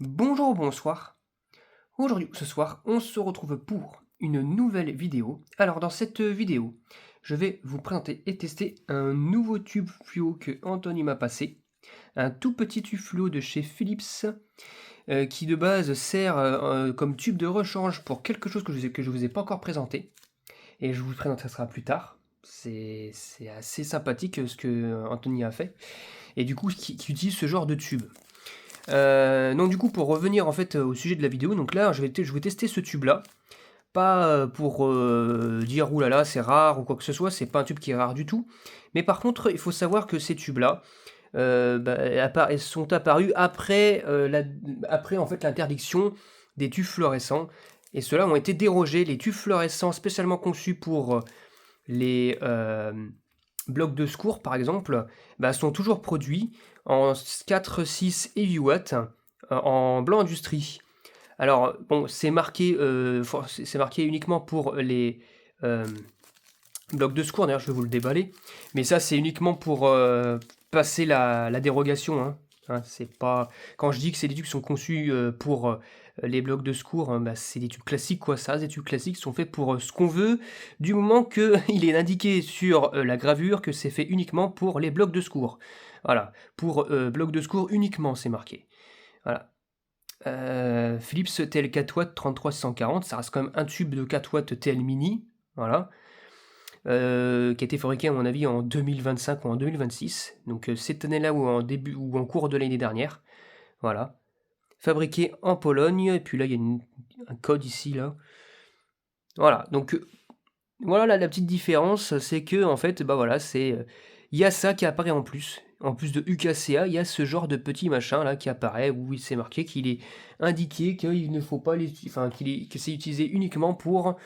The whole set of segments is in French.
Bonjour, bonsoir. Aujourd'hui, ce soir, on se retrouve pour une nouvelle vidéo. Alors, dans cette vidéo, je vais vous présenter et tester un nouveau tube fluo que Anthony m'a passé. Un tout petit tube fluo de chez Philips qui de base sert comme tube de rechange pour quelque chose que je vous ai pas encore présenté. Et je vous le présenterai plus tard. C'est assez sympathique ce que Anthony a fait. Et du coup, qui utilise ce genre de tube. Donc du coup pour revenir en fait au sujet de la vidéo, donc là je vais tester ce tube là, pas pour dire oulala c'est rare ou quoi que ce soit, c'est pas un tube qui est rare du tout, mais par contre il faut savoir que ces tubes là elles sont apparus après, après en fait l'interdiction des tubes fluorescents, et ceux-là ont été dérogés. Les tubes fluorescents spécialement conçus pour les blocs de secours par exemple, sont toujours produits en 4, 6 et 8 watts en blanc industrie. Alors bon, c'est marqué uniquement pour les blocs de secours, d'ailleurs je vais vous le déballer, mais ça c'est uniquement pour passer la dérogation, hein. Hein, c'est pas... Quand je dis que c'est des tubes qui sont conçus pour les blocs de secours, hein, c'est des tubes classiques quoi, ça, des tubes classiques sont faits pour ce qu'on veut, du moment qu'il est indiqué sur la gravure que c'est fait uniquement pour les blocs de secours. Voilà, pour blocs de secours uniquement c'est marqué. Voilà. Philips TL 4 watts 3340, ça reste quand même un tube de 4 watts TL mini, voilà, qui a été fabriqué à mon avis en 2025 ou en 2026, donc cette année-là ou en début ou en cours de l'année dernière, voilà. Fabriqué en Pologne, et puis là il y a un code ici là, voilà. Donc voilà la petite différence, c'est que en fait voilà, c'est il y a ça qui apparaît en plus. En plus de UKCA, il y a ce genre de petit machin là qui apparaît où il s'est marqué qu'il est indiqué qu'il ne faut pas que c'est utilisé uniquement pour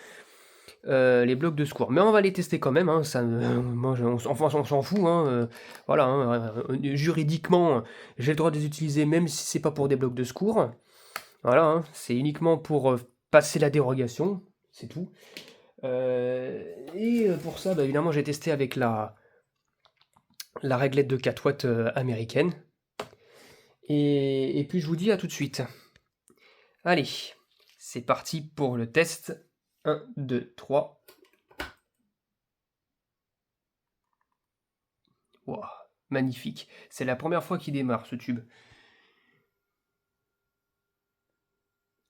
les blocs de secours. Mais on va les tester quand même, hein, ça, moi, on s'en fout, hein, voilà, hein, juridiquement, j'ai le droit de les utiliser même si c'est pas pour des blocs de secours. Voilà, hein, c'est uniquement pour passer la dérogation, c'est tout. Et pour ça, évidemment, j'ai testé avec la réglette de 4 watts américaine. Et puis je vous dis à tout de suite. Allez, c'est parti pour le test. 1, 2, 3. Wow, magnifique. C'est la première fois qu'il démarre ce tube.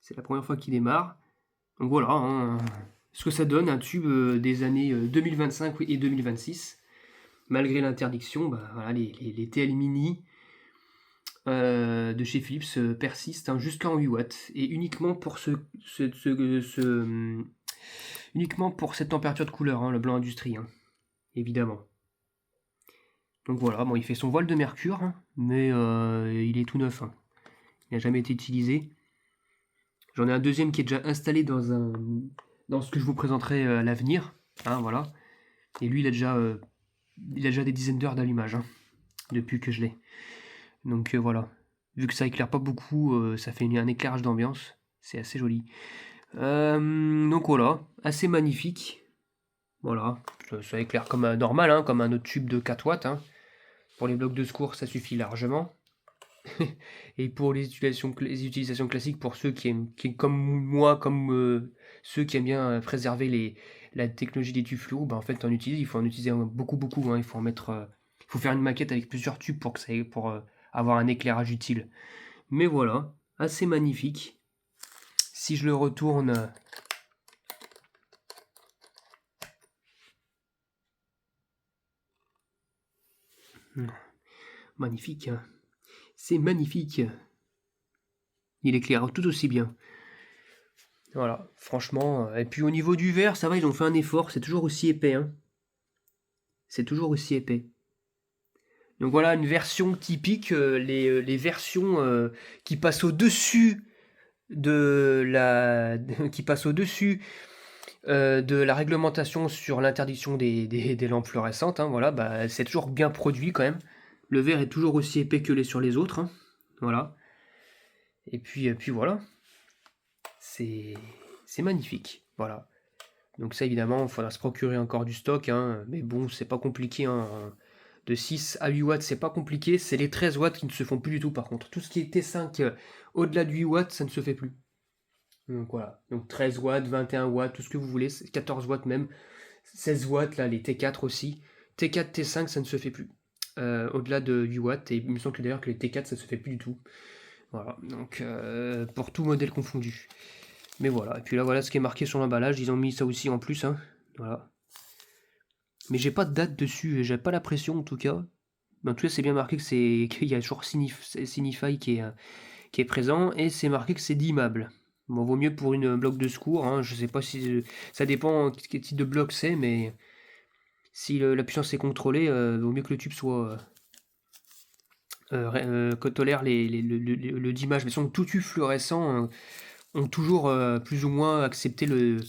C'est la première fois qu'il démarre. Donc voilà, hein, ce que ça donne un tube des années 2025 et 2026. Malgré l'interdiction, voilà, les TL Mini de chez Philips persistent, hein, jusqu'à 8 watts. Et uniquement pour uniquement pour cette température de couleur, hein, le blanc industrie, hein, évidemment. Donc voilà, bon, il fait son voile de mercure, hein, mais il est tout neuf, hein. Il n'a jamais été utilisé. J'en ai un deuxième qui est déjà installé dans ce que je vous présenterai à l'avenir, hein, voilà. Et lui, il a déjà des dizaines d'heures d'allumage, hein, depuis que je l'ai. Donc voilà. Vu que ça éclaire pas beaucoup, ça fait un éclairage d'ambiance. C'est assez joli. Donc voilà, assez magnifique. Voilà, ça éclaire comme normal, hein, comme un autre tube de 4 watts, hein. Pour les blocs de secours, ça suffit largement. Et pour les utilisations classiques, pour ceux qui comme moi, comme ceux qui aiment bien préserver la technologie des tubes fluo, en fait, il faut en utiliser beaucoup, beaucoup, hein. Il faut en mettre, il faut faire une maquette avec plusieurs tubes pour pour avoir un éclairage utile. Mais voilà, assez magnifique. Si je le retourne, magnifique, hein. C'est magnifique. Il éclaire tout aussi bien. Voilà, franchement. Et puis au niveau du verre, ça va, ils ont fait un effort, c'est toujours aussi épais, hein. C'est toujours aussi épais. Donc voilà une version typique, les versions qui passent au-dessus de la qui passent au-dessus de la réglementation sur l'interdiction des lampes fluorescentes, hein, voilà, c'est toujours bien produit quand même. Le verre est toujours aussi épais que sur les autres, hein, voilà. Et puis voilà, c'est magnifique, voilà. Donc ça évidemment, il faudra se procurer encore du stock, hein, mais bon, c'est pas compliqué, hein, de 6 à 8 watts, c'est pas compliqué. C'est les 13 watts qui ne se font plus du tout par contre. Tout ce qui est T5 au-delà de 8 watts, ça ne se fait plus. Donc voilà, donc 13 watts, 21 watts, tout ce que vous voulez, 14 watts même, 16 watts, là, les T4 aussi. T4, T5, ça ne se fait plus. Au-delà de 8 watts, et il me semble que d'ailleurs que les T4, ça ne se fait plus du tout. Voilà, donc pour tout modèle confondu. Mais voilà, et puis là, voilà ce qui est marqué sur l'emballage, ils ont mis ça aussi en plus, hein. Voilà. Mais j'ai pas de date dessus, j'ai pas la pression en tout cas. Mais en tout cas, c'est bien marqué que qu'il y a toujours Signify qui est présent, et c'est marqué que c'est dimmable. Bon, vaut mieux pour une bloc de secours, hein. Je sais pas si ça dépend quel type de bloc c'est, mais si la puissance est contrôlée, vaut mieux que le tube soit que tolère le dimmage. Mais tous tubes fluorescents ont toujours plus ou moins accepté le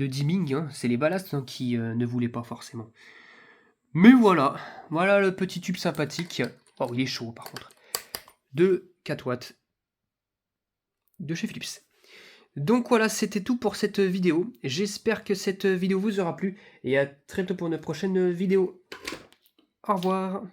dimming, hein. C'est les ballasts, hein, qui ne voulaient pas forcément. Mais voilà, voilà le petit tube sympathique. Oh, il est chaud par contre. De 4 watts de chez Philips. Donc voilà, c'était tout pour cette vidéo. J'espère que cette vidéo vous aura plu et à très bientôt pour une prochaine vidéo. Au revoir.